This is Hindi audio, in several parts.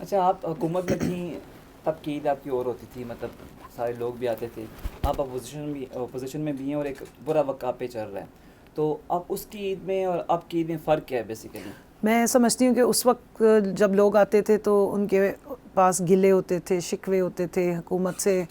अच्छा, आप हुकूमत में थी तब की ईद आपकी और होती थी, मतलब सारे लोग भी आते थे। आप अपोजिशन में भी हैं और एक बुरा वक्त आप पे चल रहा है, तो अब उसकी ईद में और अब की ईद में फ़र्क क्या है बेसिकली? मैं समझती हूँ कि उस वक्त जब लोग आते थे तो उनके पास गिले होते थे, शिकवे होते थे हुकूमत से।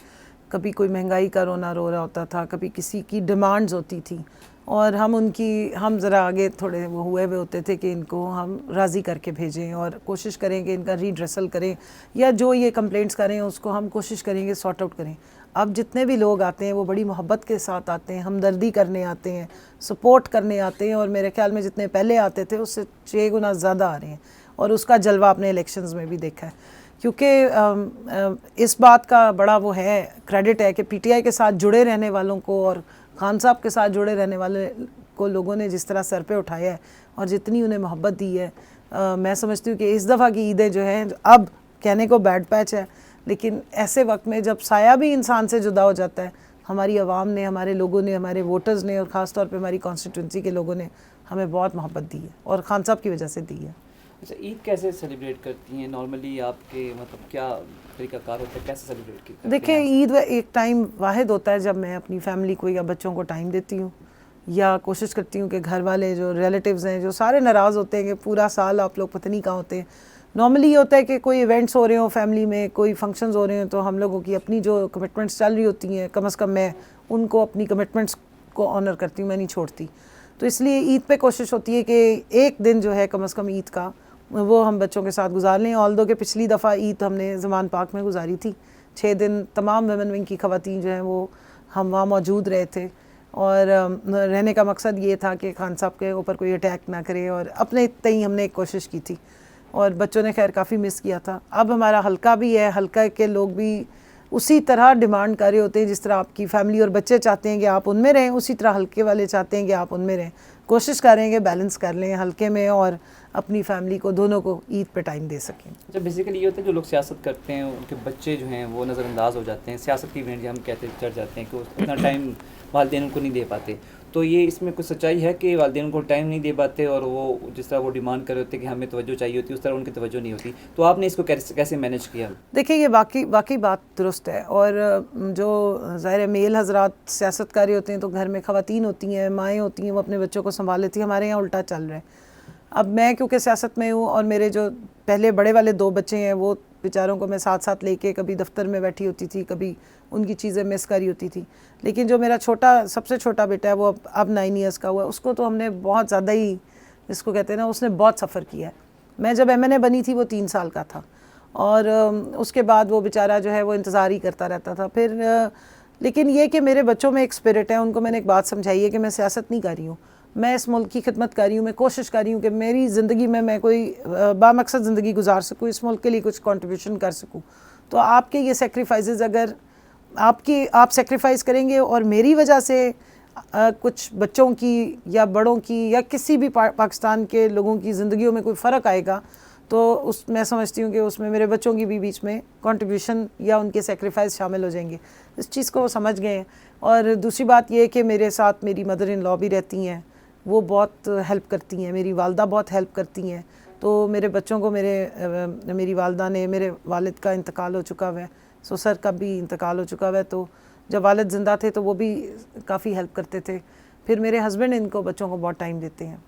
कभी कोई महंगाई का रोना रो रहा होता था, कभी किसी की डिमांड्स होती थी, और हम ज़रा आगे थोड़े वो हुए हुए होते थे कि इनको हम राज़ी करके भेजें और कोशिश करें कि इनका रीड्रेसल करें, या जो ये कंप्लेंट्स करें उसको हम कोशिश करेंगे सॉर्ट आउट करें। अब जितने भी लोग आते हैं वो बड़ी मोहब्बत के साथ आते हैं, हमदर्दी करने आते हैं, सपोर्ट करने आते हैं, और मेरे ख्याल में जितने पहले आते थे उससे 6 गुना ज़्यादा आ रहे हैं। और उसका जलवा आपने इलेक्शंस में भी देखा है, क्योंकि इस बात का बड़ा वो है, क्रेडिट है कि पीटीआई के साथ जुड़े रहने वालों को और खान साहब के साथ जुड़े रहने वाले को लोगों ने जिस तरह सर पे उठाया है और जितनी उन्हें मोहब्बत दी है। मैं समझती हूँ कि इस दफ़ा की ईदें जो हैं, अब कहने को बैड पैच है, लेकिन ऐसे वक्त में जब साया भी इंसान से जुदा हो जाता है, हमारी आवाम ने, हमारे लोगों ने, हमारे वोटर्स ने और ख़ास तौर पे हमारी कॉन्स्टिट्यूंसी के लोगों ने हमें बहुत मोहब्बत दी है और खान साहब की वजह से दी है। अच्छा, ईद कैसे सेलिब्रेट करती हैं नॉर्मली? आपके मतलब क्या तरीक़ाकार होता है, कैसे सेलिब्रेट करते हैं देखिए, आप? ईद एक टाइम वाहिद होता है जब मैं अपनी फैमिली को या बच्चों को टाइम देती हूँ, या कोशिश करती हूँ कि घर वाले जो रिलेटिव्स हैं जो सारे नाराज़ होते हैं कि पूरा साल आप लोग पता नहीं कहाँ होते हैं। नॉर्मली ये होता है कि कोई इवेंट्स हो रहे हो फैमिली में, कोई फंक्शंस हो रहे हैं, तो हम लोगों की अपनी जो कमिटमेंट्स चल रही होती हैं, कम से कम मैं उनको अपनी कमिटमेंट्स को ऑनर करती हूँ, मैं नहीं छोड़ती। तो इसलिए ईद पे कोशिश होती है कि एक दिन जो है कम से कम ईद का वो हम बच्चों के साथ गुजार लें। ऑल्दो कि पिछली दफ़ा ईद हमने ज़मान पार्क में गुजारी थी, 6 दिन तमाम वुमेन विंग की ख़वातीन जो हैं वो हम वहाँ मौजूद रहे थे, और रहने का मकसद ये था कि खान साहब के ऊपर कोई अटैक ना करे, और अपने तय हमने एक कोशिश की थी, और बच्चों ने खैर काफ़ी मिस किया था। अब हमारा हल्का भी है, हल्का के लोग भी उसी तरह डिमांड कर रहे होते हैं जिस तरह आपकी फैमिली और बच्चे चाहते हैं कि आप उनमें रहें, उसी तरह हल्के वाले चाहते हैं कि आप उनमें रहें। कोशिश करेंगे बैलेंस कर लें हल्के में और अपनी फैमिली को, दोनों को ईद पे टाइम दे सकें। अच्छा, बेसिकली ये होता है जो लोग सियासत करते हैं उनके बच्चे जो हैं वो नज़रअंदाज हो जाते हैं, सियासत की इवेंट हम कहते चढ़ जाते हैं कि उतना टाइम वालिदैन उनको नहीं दे पाते। तो ये इसमें कुछ सच्चाई है कि वालिदैन उनको टाइम नहीं दे पाते और वो जिस तरह वो डिमांड कर रहे होते हैं कि हमें तवज्जो चाहिए होती है, उस तरह उनकी तवज्जो नहीं होती? तो आपने इसको कैसे कैसे मैनेज किया? देखिए, ये वाकई बात दुरुस्त है, और जो ज़ाहिर मेल हजरात सियासत कर रहे होते हैं तो घर में ख़वातीन होती हैं, माएँ होती हैं, वो अपने बच्चों को संभाल लेती हैं। हमारे यहाँ उल्टा चल रहा है। अब मैं क्योंकि सियासत में हूँ और मेरे जो पहले बड़े वाले 2 बच्चे हैं वो बेचारों को मैं साथ साथ लेके कभी दफ्तर में बैठी होती थी, कभी उनकी चीज़ें मिस करी होती थी। लेकिन जो मेरा सबसे छोटा बेटा है वो अब 9 ईयर्स का हुआ, उसको तो हमने बहुत ज़्यादा ही, जिसको कहते हैं ना, उसने बहुत सफ़र किया है। मैं जब MNA बनी थी वो 3 साल का था, और उसके बाद वो बेचारा जो है वो इंतज़ार ही करता रहता था। फिर लेकिन ये कि मेरे बच्चों में एक स्पिरिट है, उनको मैंने एक बात समझाई है कि मैं सियासत नहीं कर रही हूँ, मैं इस मुल्क की खिदमत कर रही हूँ। मैं कोशिश कर रही हूँ कि मेरी ज़िंदगी में मैं कोई बामकसद ज़िंदगी गुजार सकूँ, इस मुल्क के लिए कुछ कंट्रीब्यूशन कर सकूँ। तो आपके ये सेक्रीफाइसेस, अगर आप सेक्रीफाइस करेंगे और मेरी वजह से कुछ बच्चों की या बड़ों की या किसी भी पाकिस्तान के लोगों की ज़िंदगियों में कोई फ़र्क आएगा, तो मैं समझती हूँ कि उसमें मेरे बच्चों की भी बीच में कंट्रीब्यूशन या उनके सेक्रीफाइस शामिल हो जाएंगे। इस चीज़ को वो समझ गए हैं। और दूसरी बात ये कि मेरे साथ मेरी मदर इन लॉ भी रहती हैं, वो बहुत हेल्प करती हैं, मेरी वालदा बहुत हेल्प करती हैं। तो मेरे बच्चों को मेरी वालदा ने, मेरे वालिद का इंतकाल हो चुका है, ससुर का भी इंतकाल हो चुका है, तो जब वालिद ज़िंदा थे तो वो भी काफ़ी हेल्प करते थे। फिर मेरे हस्बैंड इनको बच्चों को बहुत टाइम देते हैं।